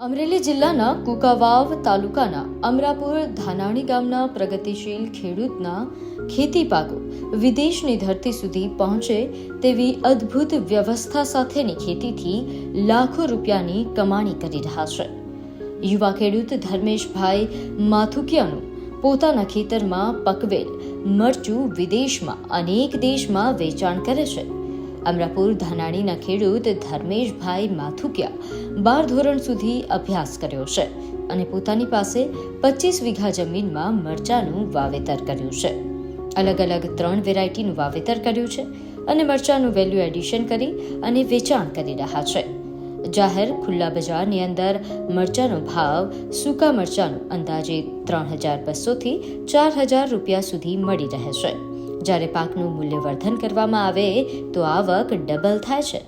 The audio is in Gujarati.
અમરેલી જિલ્લાના કુકાવાવ તાલુકાના અમરાપુર ધાનાણી ગામના પ્રગતિશીલ ખેડૂતના ખેતી પાકો વિદેશની ધરતી સુધી પહોંચે તેવી અદ્ભુત વ્યવસ્થા સાથેની ખેતીથી લાખો રૂપિયાની કમાણી કરી રહ્યા છે. યુવા ખેડૂત ધર્મેશભાઈ માથુકિયાનું પોતાના ખેતરમાં પકવેલ મરચું વિદેશમાં અનેક દેશમાં વેચાણ કરે છે. અમરાપુર ધાનાણીના ખેડૂત ધર્મેશભાઈ માથુકિયા 12 ધોરણ સુધી અભ્યાસ કર્યો છે અને પોતાની પાસે 25 વીઘા જમીનમાં મરચાનું વાવેતર કર્યું છે. અલગ અલગ 3 વેરાયટીનું વાવેતર કર્યું છે અને મરચાનું વેલ્યુ એડિશન કરી અને વેચાણ કરી રહ્યા છે. જાહેર ખુલ્લા બજારની અંદર મરચાનો ભાવ સૂકા મરચાનો અંદાજે 3200 થી 4000 રૂપિયા સુધી મળી રહે છે. જ્યારે પાકનું મૂલ્યવર્ધન કરવામાં આવે તો આવક ડબલ થાય છે.